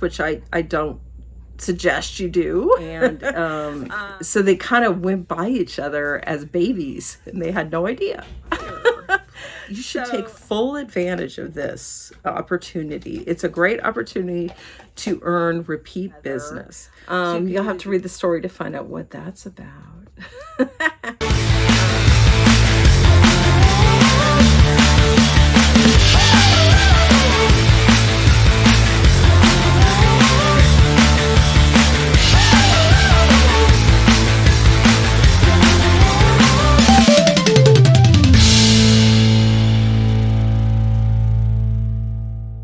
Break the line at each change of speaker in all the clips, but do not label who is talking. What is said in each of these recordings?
which I don't suggest you do. And so they kind of went by each other as babies, and they had no idea. You should take full advantage of this opportunity. It's a great opportunity to earn repeat business. You'll have to read the story to find out what that's about.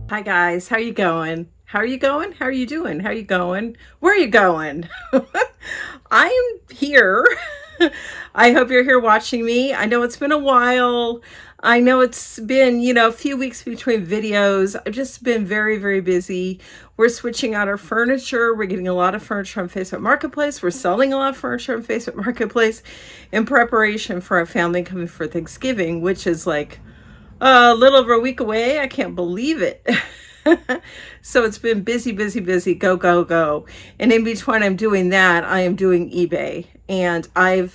Hi guys, how you going? How are you going? How are you doing? How are you going? Where are you going? I am here. I hope you're here watching me. I know it's been a while. I know it's been, a few weeks between videos. I've just been very, very busy. We're switching out our furniture. We're getting a lot of furniture on Facebook Marketplace. We're selling a lot of furniture on Facebook Marketplace in preparation for our family coming for Thanksgiving, which is like a little over a week away. I can't believe it. So it's been busy, busy, busy, go, go, go. And in between I'm doing that, I am doing eBay. And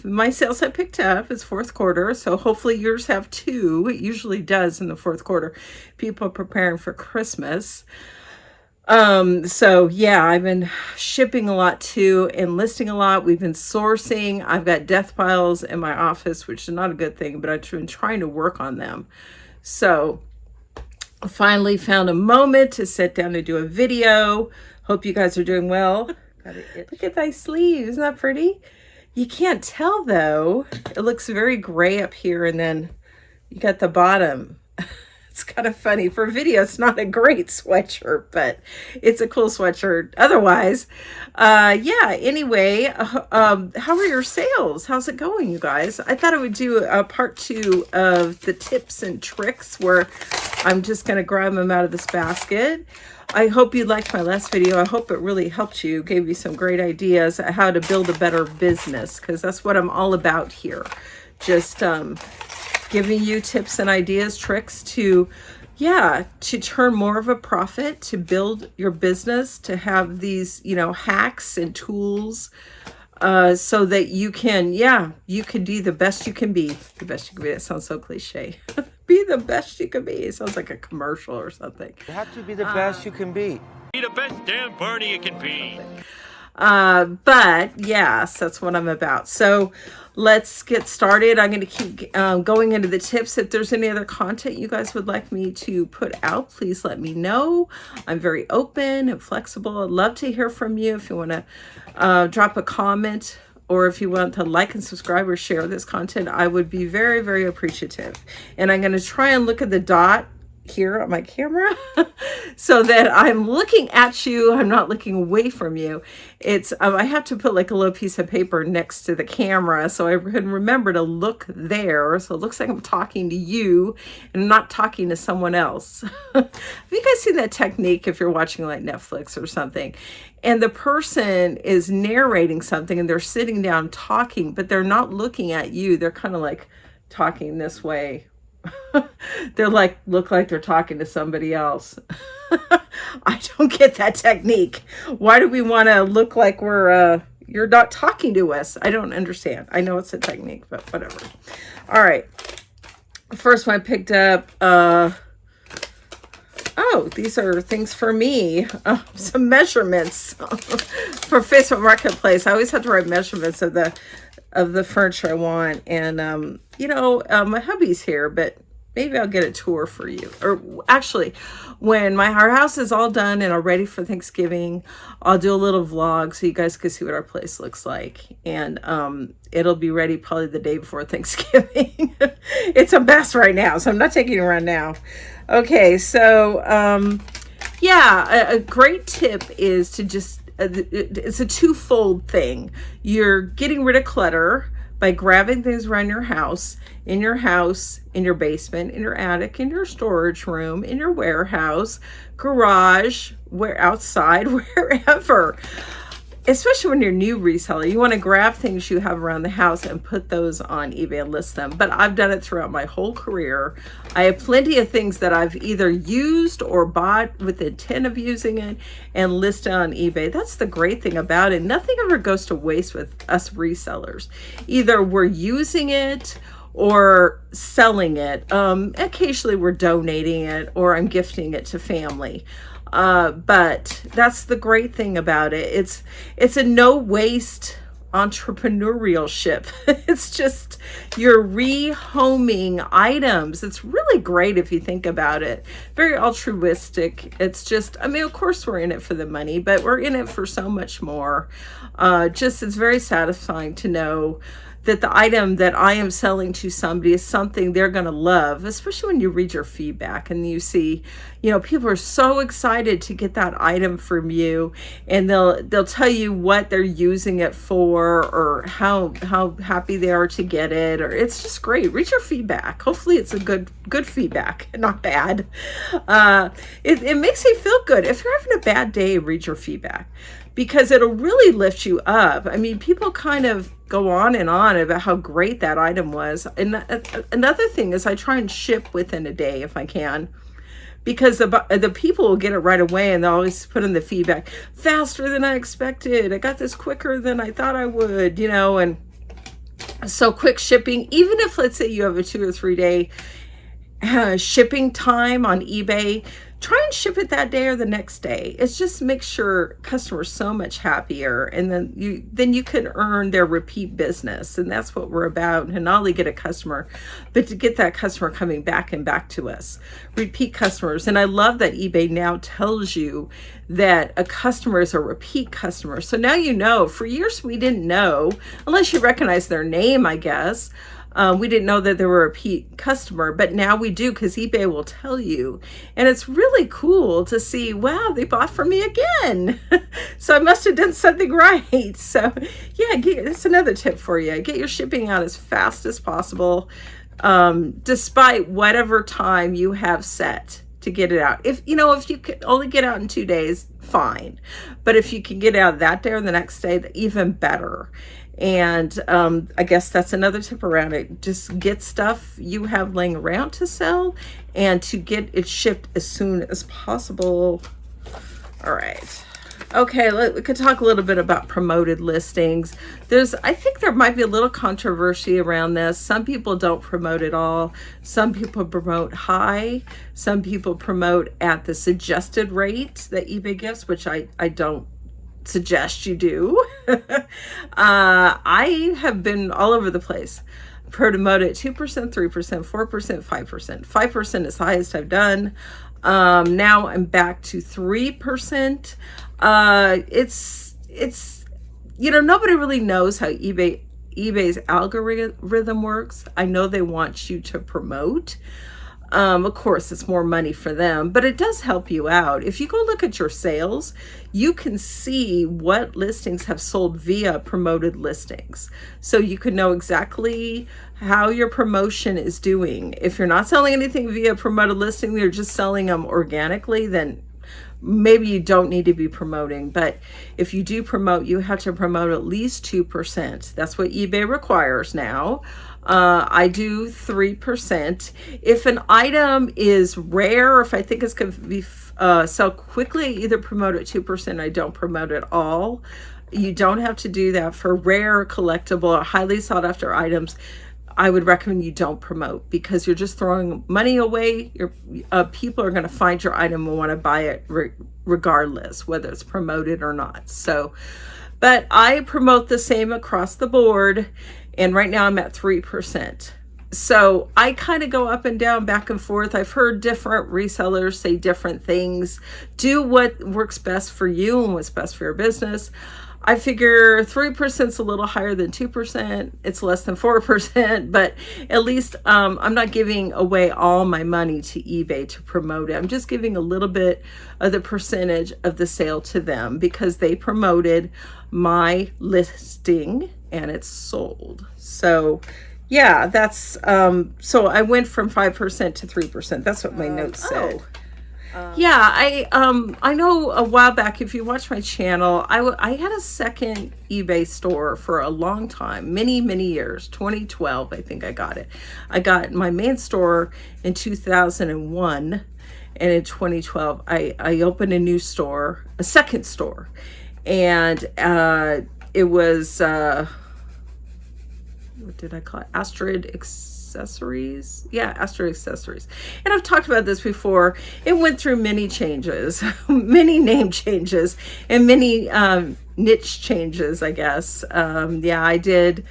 my sales have picked up. It's fourth quarter, so hopefully yours have too. It usually does in the fourth quarter. People are preparing for Christmas. So yeah, I've been shipping a lot too and listing a lot. We've been sourcing. I've got death piles in my office, which is not a good thing, but I've been trying to work on them. So I finally found a moment to sit down and do a video. Hope you guys are doing well. Look at thy sleeve. Isn't that pretty? You can't tell though. It looks very gray up here, and then you got the bottom. It's kind of funny. For video, it's not a great sweatshirt, but it's a cool sweatshirt otherwise. Yeah, anyway, how are your sales? How's it going, you guys? I thought I would do a part 2 of the tips and tricks where I'm just going to grab them out of this basket. I hope you liked my last video. I hope it really helped you, gave you some great ideas on how to build a better business, because that's what I'm all about here. Just giving you tips and ideas, tricks to turn more of a profit, to build your business, to have these, hacks and tools, so that you can be the best you can be. The best you can be. That sounds so cliche. Be the best you can be. It sounds like a commercial or something.
You have to be the best you can be.
Be the best damn Barney you can be.
But yes, that's what I'm about. So let's get started. I'm going to keep going into the tips. If there's any other content you guys would like me to put out, please let me know. I'm very open and flexible. I'd love to hear from you. If you want to drop a comment, or if you want to like and subscribe or share this content, I would be very, very appreciative. And I'm going to try and look at the dot here on my camera so that I'm looking at you. I'm not looking away from you. It's I have to put like a little piece of paper next to the camera so I can remember to look there. So it looks like I'm talking to you and not talking to someone else. Have you guys seen that technique if you're watching like Netflix or something, and the person is narrating something and they're sitting down talking, but they're not looking at you. They're kind of like talking this way. They're like, look like they're talking to somebody else. I don't get that technique. Why do we want to look like you're not talking to us? I don't understand. I know it's a technique, but whatever. All right. First one I picked up, these are things for me. Some measurements for Facebook Marketplace. I always have to write measurements of the furniture I want. And, my hubby's here, but maybe I'll get a tour for you. Or actually, when our house is all done and are ready for Thanksgiving, I'll do a little vlog so you guys can see what our place looks like. And it'll be ready probably the day before Thanksgiving. It's a mess right now, so I'm not taking it around now. Okay, so a great tip is to just, it's a twofold thing. You're getting rid of clutter by grabbing things around your house, in your basement, in your attic, in your storage room, in your warehouse, garage, outside, wherever. especially when you're a new reseller, you want to grab things you have around the house and put those on eBay and list them. But I've done it throughout my whole career. I have plenty of things that I've either used or bought with the intent of using it and listed on eBay. That's the great thing about it. Nothing ever goes to waste with us resellers. Either we're using it or selling it. Occasionally we're donating it, or I'm gifting it to family. But that's the great thing about it. It's a no waste entrepreneurship. It's just you're rehoming items. It's really great if you think about it. Very altruistic. It's just, I mean, of course we're in it for the money, but we're in it for so much more. Just it's very satisfying to know that the item that I am selling to somebody is something they're going to love, especially when you read your feedback and you see, people are so excited to get that item from you, and they'll tell you what they're using it for, or how happy they are to get it, or it's just great. Read your feedback. Hopefully it's a good feedback, not bad. It makes you feel good. If you're having a bad day, read your feedback, because it'll really lift you up. I mean, people kind of go on and on about how great that item was. And another thing is I try and ship within a day if I can, because the people will get it right away, and they'll always put in the feedback, faster than I expected. I got this quicker than I thought I would, and so quick shipping, even if, let's say, you have a 2 or 3 day shipping time on eBay, try and ship it that day or the next day. It's just makes sure customers so much happier, and then you can earn their repeat business, and that's what we're about. And not only get a customer, but to get that customer coming back and back to us, repeat customers. And I love that eBay now tells you that a customer is a repeat customer. So now for years we didn't know, unless you recognize their name, I guess. We didn't know that they were a repeat customer, but now we do, because eBay will tell you. And it's really cool to see, wow, they bought from me again. So I must have done something right. So yeah, that's another tip for you. Get your shipping out as fast as possible, despite whatever time you have set to get it out. If you can only get out in 2 days, fine. But if you can get out that day or the next day, even better. And I guess that's another tip around it. Just get stuff you have laying around to sell, and to get it shipped as soon as possible. All right. Okay, we could talk a little bit about promoted listings. I think there might be a little controversy around this. Some people don't promote at all. Some people promote high. Some people promote at the suggested rate that eBay gives, which I don't suggest you do. I have been all over the place. Promoted 2%, 3%, 4%, 5%. 5% is the highest I've done. Now I'm back to 3%. It's nobody really knows how eBay's algorithm works. I know they want you to promote. Of course, it's more money for them, but it does help you out. If you go look at your sales, you can see what listings have sold via promoted listings. So you can know exactly how your promotion is doing. If you're not selling anything via promoted listing, you're just selling them organically, then maybe you don't need to be promoting. But if you do promote, you have to promote at least 2%. That's what eBay requires now. I do 3%. If an item is rare, or if I think it's going to be sell quickly, either promote at 2%. I don't promote at all. You don't have to do that for rare, collectible, highly sought after items. I would recommend you don't promote, because you're just throwing money away. People are going to find your item and want to buy it regardless, whether it's promoted or not. So, but I promote the same across the board. And right now I'm at 3%. So I kind of go up and down, back and forth. I've heard different resellers say different things. Do what works best for you and what's best for your business. I figure 3% is a little higher than 2%. It's less than 4%, but at least I'm not giving away all my money to eBay to promote it. I'm just giving a little bit of the percentage of the sale to them, because they promoted my listing and it's sold. So yeah, that's so I went from 5% to 3%. That's what my notes said. Yeah, I know a while back, if you watch my channel, I had a second eBay store for a long time, many years. 2012, I think I got it. I got my main store in 2001, and in 2012 I opened a new store, a second store, and it was what did I call it? Astrid Accessories. Yeah, Astrid Accessories. And I've talked about this before. It went through many changes, many name changes, and many niche changes, I guess. Yeah, I did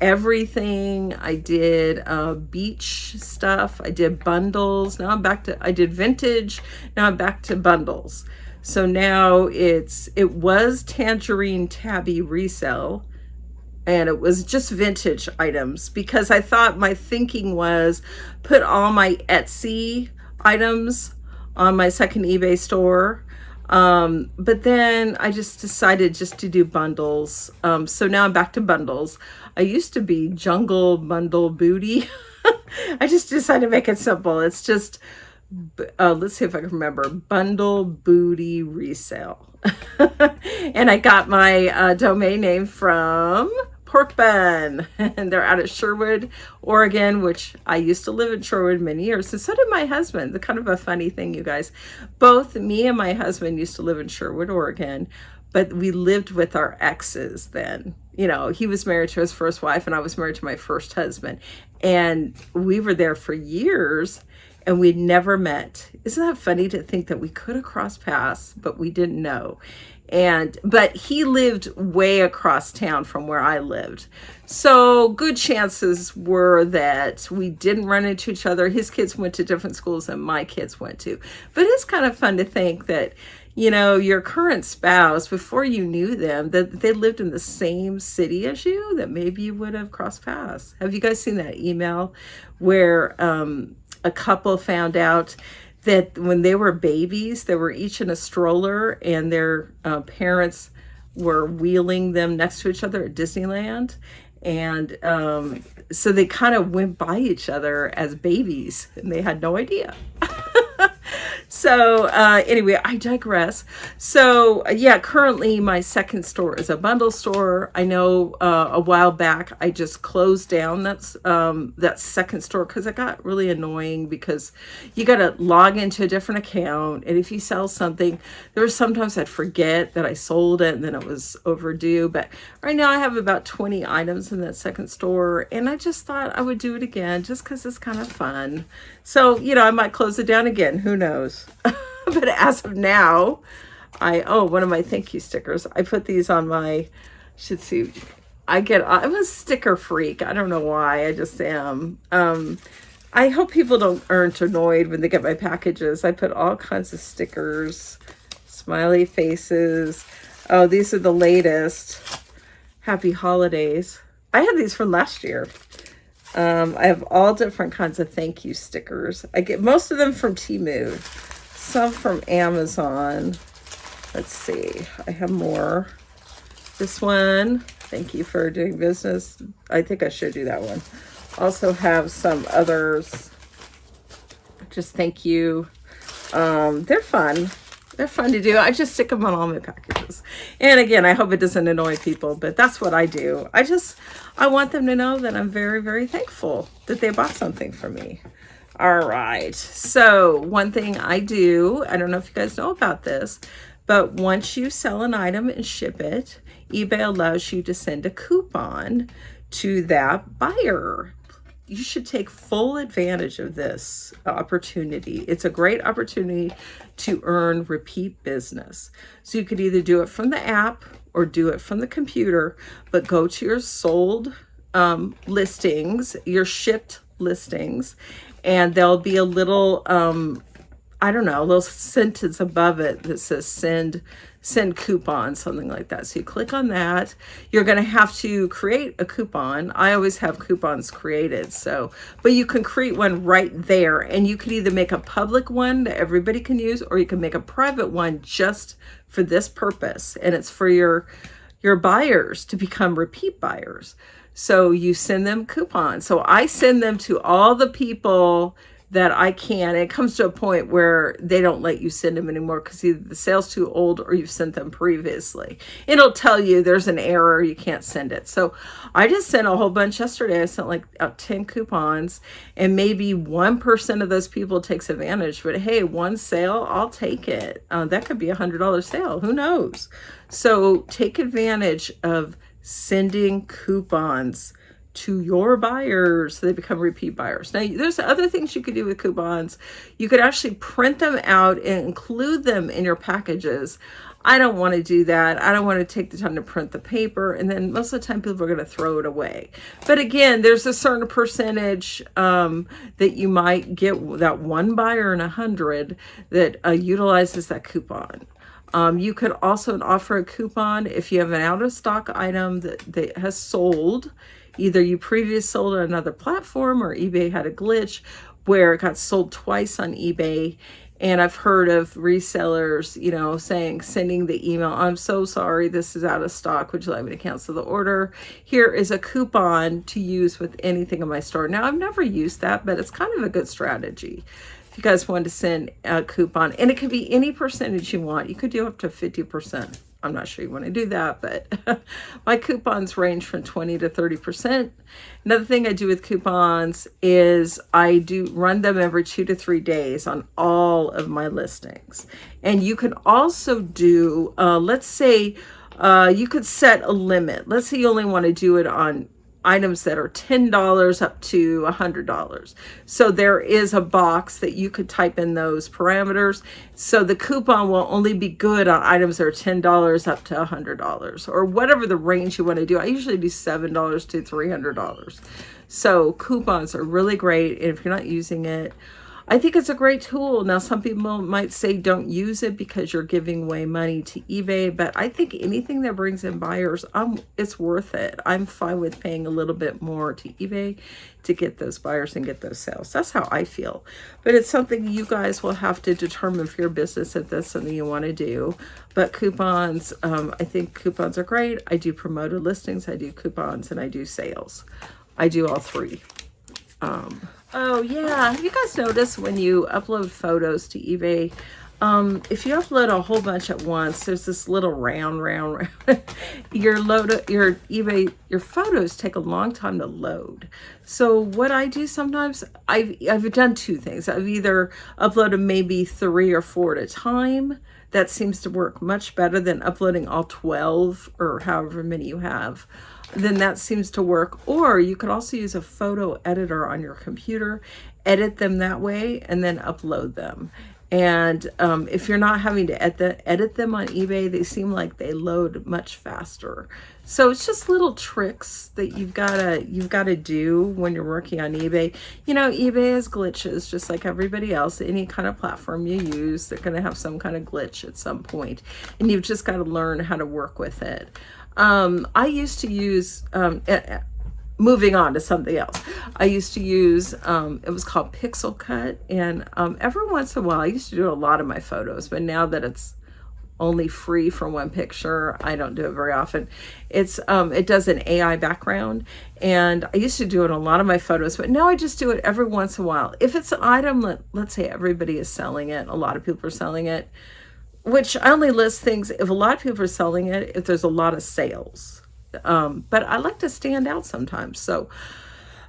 everything. I did beach stuff. I did bundles. Now I'm back to, I did vintage. Now I'm back to bundles. So now it was Tangerine Tabby Resell, and it was just vintage items, because I thought, my thinking was put all my Etsy items on my second eBay store. But then I just decided just to do bundles. So now I'm back to bundles. I used to be Jungle Bundle Booty. I just decided to make it simple. It's just, let's see if I can remember, Bundle Booty Resale. And I got my domain name from Pork Bun, and they're out of Sherwood, Oregon, which I used to live in Sherwood many years, and so did my husband. The kind of a funny thing, you guys, both me and my husband used to live in Sherwood, Oregon, but we lived with our exes then. You know, he was married to his first wife and I was married to my first husband, and we were there for years and we'd never met. Isn't that funny to think that we could have crossed paths, but we didn't know? But he lived way across town from where I lived. So good chances were that we didn't run into each other. His kids went to different schools than my kids went to. But it's kind of fun to think that, you know, your current spouse, before you knew them, that they lived in the same city as you, that maybe you would have crossed paths. Have you guys seen that email where a couple found out that when they were babies, they were each in a stroller and their parents were wheeling them next to each other at Disneyland? And so they kind of went by each other as babies and they had no idea. So anyway, I digress. So yeah, currently my second store is a bundle store. I know a while back I just closed down that second store because it got really annoying, because you got to log into a different account, and if you sell something, there were sometimes I'd forget that I sold it and then it was overdue. But right now I have about 20 items in that second store, and I just thought I would do it again just because it's kind of fun. So, you know, I might close it down again. Who knows? But as of now, one of my thank you stickers. I put these on my, should see, I'm a sticker freak. I don't know why. I just am. I hope people aren't annoyed when they get my packages. I put all kinds of stickers, smiley faces. Oh, these are the latest. Happy holidays. I had these from last year. I have all different kinds of thank you stickers. I get most of them from Temu, some from Amazon. Let's see, I have more. This one, thank you for doing business. I think I should do that one. Also have some others. Just thank you. They're fun. They're fun to do. I just stick them on all my packages. And again, I hope it doesn't annoy people, but that's what I do. I want them to know that I'm very, very thankful that they bought something from me. All right. So one thing I do, I don't know if you guys know about this, but once you sell an item and ship it, eBay allows you to send a coupon to that buyer. You should take full advantage of this opportunity. It's a great opportunity to earn repeat business. So you could either do it from the app or do it from the computer, but go to your sold listings, your shipped listings, and there'll be a little, I don't know, a little sentence above it that says send coupon, something like that. So you click on that. You're going to have to create a coupon. I always have coupons created. But you can create one right there, and you can either make a public one that everybody can use, or you can make a private one just for this purpose. And it's for your buyers to become repeat buyers. So you send them coupons. So I send them to all the people that I can. It comes to a point where they don't let you send them anymore because either the sale's too old or you've sent them previously. It'll tell you there's an error, you can't send it. So I just sent a whole bunch yesterday. I sent like 10 coupons, and maybe 1% of those people takes advantage. But hey, one sale, I'll take it. That could be $100 sale. Who knows? So take advantage of sending coupons to your buyers so they become repeat buyers. Now, there's other things you could do with coupons. You could actually print them out and include them in your packages. I don't want to do that. I don't want to take the time to print the paper, and then most of the time people are going to throw it away. But again, there's a certain percentage that you might get, that one buyer in 100 that utilizes that coupon. You could also offer a coupon if you have an out-of-stock item that has sold. Either you previously sold on another platform, or eBay had a glitch where it got sold twice on eBay. And I've heard of resellers, sending the email, I'm so sorry, this is out of stock. Would you like me to cancel the order? Here is a coupon to use with anything in my store. Now, I've never used that, but it's kind of a good strategy. If you guys want to send a coupon, and it could be any percentage you want. You could do up to 50%. I'm not sure you want to do that, but my coupons range from 20 to 30%. Another thing I do with coupons is I do run them every 2 to 3 days on all of my listings. And you can also do, let's say you could set a limit. Let's say you only want to do it on items that are $10 up to $100. So there is a box that you could type in those parameters. So the coupon will only be good on items that are $10 up to $100, or whatever the range you want to do. I usually do $7 to $300. So coupons are really great. And if you're not using it, I think it's a great tool. Now, some people might say don't use it because you're giving away money to eBay, but I think anything that brings in buyers, it's worth it. I'm fine with paying a little bit more to eBay to get those buyers and get those sales. That's how I feel. But it's something you guys will have to determine for your business if that's something you want to do. But coupons, I think coupons are great. I do promoted listings, I do coupons, and I do sales. I do all three. Oh yeah, have you guys noticed when you upload photos to eBay, if you upload a whole bunch at once, there's this little round. Your photos take a long time to load. So what I do sometimes, I've done two things. I've either uploaded maybe 3 or 4 at a time. That seems to work much better than uploading all 12 or however many you have. Then that seems to work. Or you could also use a photo editor on your computer, edit them that way, and then upload them. And if you're not having to edit them on eBay, they seem like they load much faster. So it's just little tricks that you've got to do when you're working on eBay. eBay has glitches just like everybody else. Any kind of platform you use, they're going to have some kind of glitch at some point, and you've just got to learn how to work with it. I used to use, moving on to something else, I used to use, it was called Pixel Cut. And every once in a while, I used to do a lot of my photos, but now that it's only free for one picture, I don't do it very often. It does an AI background, and I used to do it on a lot of my photos, but now I just do it every once in a while. If it's an item, let's say everybody is selling it, a lot of people are selling it, which I only list things if a lot of people are selling it, if there's a lot of sales. But I like to stand out sometimes. So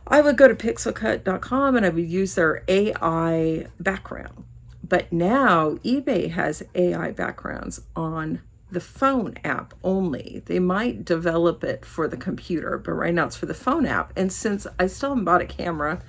I would go to pixelcut.com and I would use their AI background. But now eBay has AI backgrounds on the phone app only. They might develop it for the computer, but right now it's for the phone app. And since I still haven't bought a camera,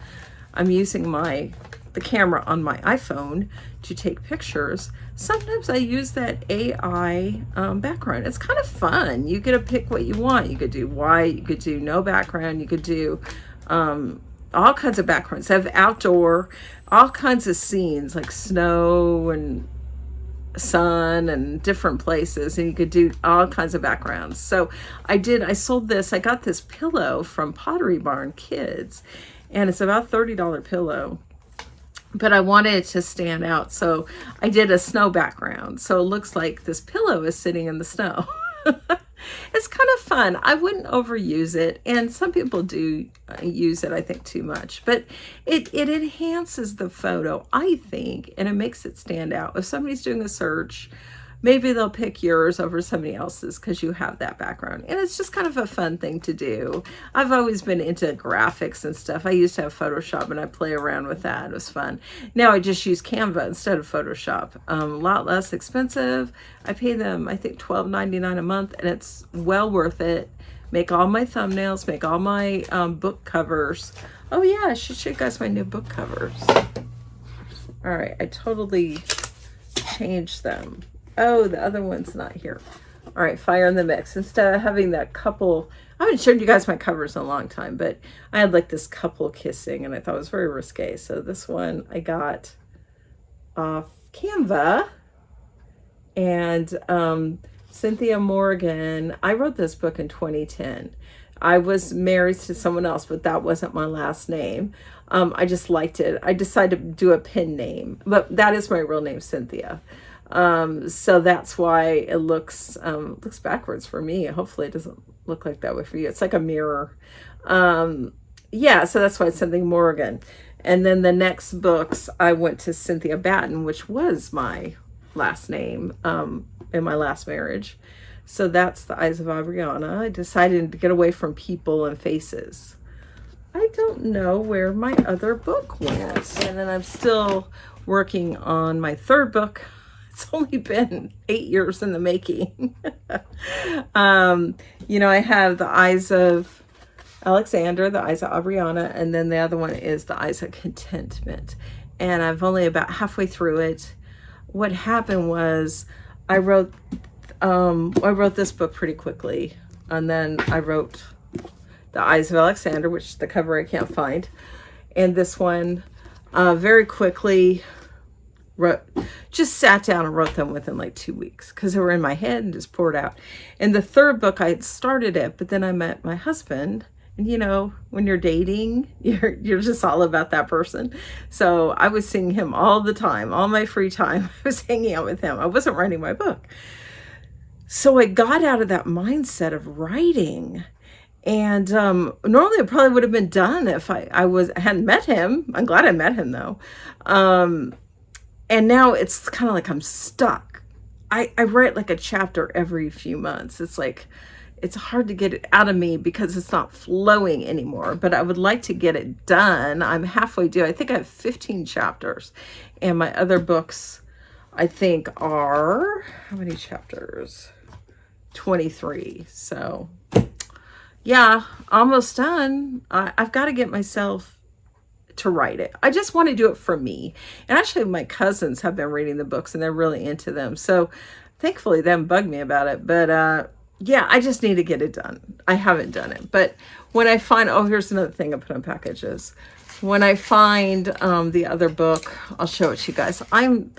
I'm using the camera on my iPhone to take pictures. Sometimes I use that AI background. It's kind of fun. You get to pick what you want. You could do white, you could do no background, you could do all kinds of backgrounds. I have outdoor, all kinds of scenes like snow and sun and different places, and you could do all kinds of backgrounds. So I sold this. I got this pillow from Pottery Barn Kids, and it's about $30 pillow, but I wanted it to stand out. So I did a snow background. So it looks like this pillow is sitting in the snow. It's kind of fun. I wouldn't overuse it, and some people do use it, I think, too much. But it enhances the photo, I think, and it makes it stand out. If somebody's doing a search, maybe they'll pick yours over somebody else's because you have that background. And it's just kind of a fun thing to do. I've always been into graphics and stuff. I used to have Photoshop and I play around with that. It was fun. Now I just use Canva instead of Photoshop. A lot less expensive. I pay them, I think, $12.99 a month, and it's well worth it. Make all my thumbnails, make all my book covers. Oh yeah, I should show you guys my new book covers. All right, I totally changed them. Oh, the other one's not here. All right, fire in the mix. Instead of having that couple, I haven't showed you guys my covers in a long time, but I had like this couple kissing and I thought it was very risque. So this one I got off Canva, and Cynthia Morgan. I wrote this book in 2010. I was married to someone else, but that wasn't my last name. I just liked it. I decided to do a pen name, but that is my real name, Cynthia. So that's why it looks backwards for me. Hopefully it doesn't look like that way for you. It's like a mirror. Yeah, so that's why it's something Morgan. And then the next books, I went to Cynthia Batten, which was my last name in my last marriage. So that's The Eyes of Adriana. I decided to get away from people and faces. I don't know where my other book went. And then I'm still working on my third book. It's only been 8 years in the making. I have The Eyes of Alexander, The Eyes of Adriana, and then the other one is The Eyes of Contentment. And I've only about halfway through it. What happened was I wrote this book pretty quickly, and then I wrote The Eyes of Alexander, which the cover I can't find, and this one very quickly. Just sat down and wrote them within like 2 weeks because they were in my head and just poured out. And the third book, I had started it, but then I met my husband. And when you're dating, you're just all about that person. So I was seeing him all the time, all my free time. I was hanging out with him. I wasn't writing my book. So I got out of that mindset of writing. And normally it probably would have been done if I hadn't met him. I'm glad I met him though. And now it's kind of like I'm stuck. I write like a chapter every few months. It's like, it's hard to get it out of me because it's not flowing anymore, but I would like to get it done. I'm halfway due. I think I have 15 chapters, and my other books, I think, are, how many chapters? 23. So yeah, almost done. I've got to get myself to write it. I just want to do it for me. And actually my cousins have been reading the books and they're really into them. So thankfully they haven't bugged me about it. But yeah, I just need to get it done. I haven't done it. But when I find, oh, here's another thing I put on packages. When I find the other book, I'll show it to you guys. I'm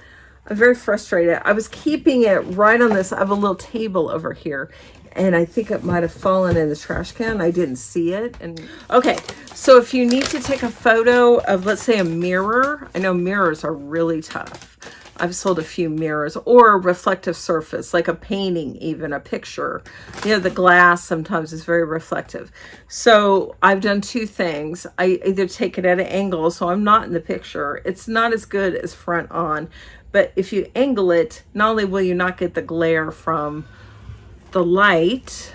very frustrated. I was keeping it right on this. I have a little table over here, and I think it might have fallen in the trash can. I didn't see it. And okay, so if you need to take a photo of, let's say, a mirror, I know mirrors are really tough. I've sold a few mirrors, or a reflective surface, like a painting, even a picture. The glass sometimes is very reflective. So I've done two things. I either take it at an angle, so I'm not in the picture. It's not as good as front on, but if you angle it, not only will you not get the glare from the light,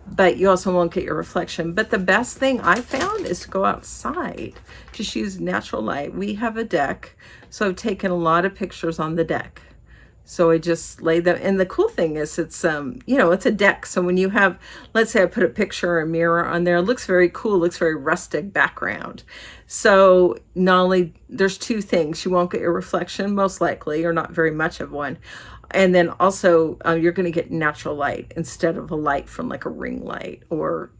but you also won't get your reflection. But the best thing I found is to go outside. Just use natural light. We have a deck, so I've taken a lot of pictures on the deck. So I just lay them, and the cool thing is it's it's a deck. So when you have, let's say I put a picture or a mirror on there, it looks very cool, it looks very rustic background. So not only, there's two things, you won't get your reflection most likely, or not very much of one. And then also you're going to get natural light instead of a light from like a ring light or,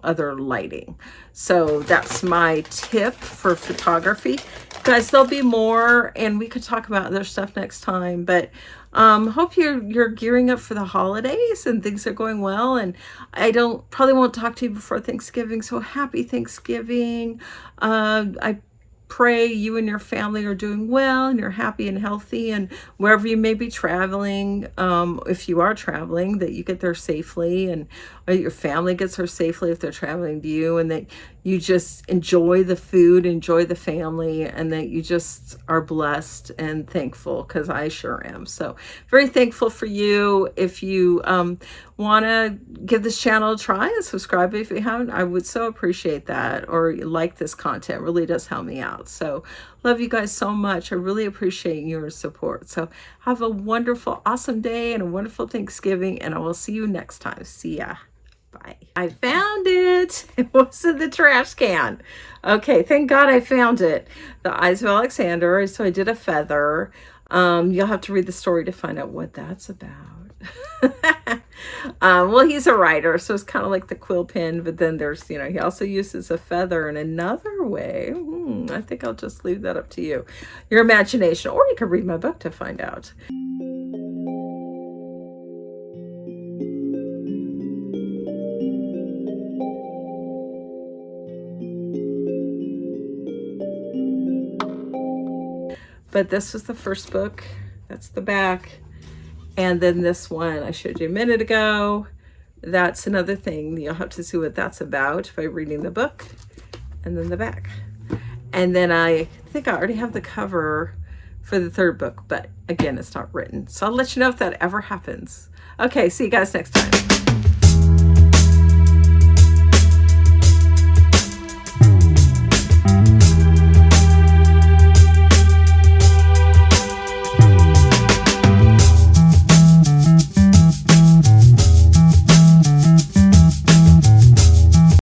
other lighting. So that's my tip for photography. Guys, there'll be more, and we could talk about other stuff next time, but hope you're gearing up for the holidays and things are going well. And I probably won't talk to you before Thanksgiving. So happy Thanksgiving. I pray you and your family are doing well and you're happy and healthy, and wherever you may be traveling, if you are traveling, that you get there safely, and or your family gets there safely if they're traveling to you, and that you just enjoy the food, enjoy the family, and that you just are blessed and thankful, because I sure am. So very thankful for you. If you want to give this channel a try and subscribe if you haven't, I would so appreciate that. Or like this content, it really does help me out. So love you guys so much. I really appreciate your support. So have a wonderful, awesome day and a wonderful Thanksgiving, and I will see you next time. See ya. Bye. I found it. It was in the trash can. Okay, thank God I found it. The Eyes of Alexander. So I did a feather. You'll have to read the story to find out what that's about. Well, he's a writer, so it's kind of like the quill pen, but then there's, he also uses a feather in another way. I think I'll just leave that up to you, your imagination, or you can read my book to find out. But this was the first book. That's the back. And then this one I showed you a minute ago. That's another thing. You'll have to see what that's about by reading the book. And then the back. And then I think I already have the cover for the third book. But again, it's not written. So I'll let you know if that ever happens. Okay, see you guys next time.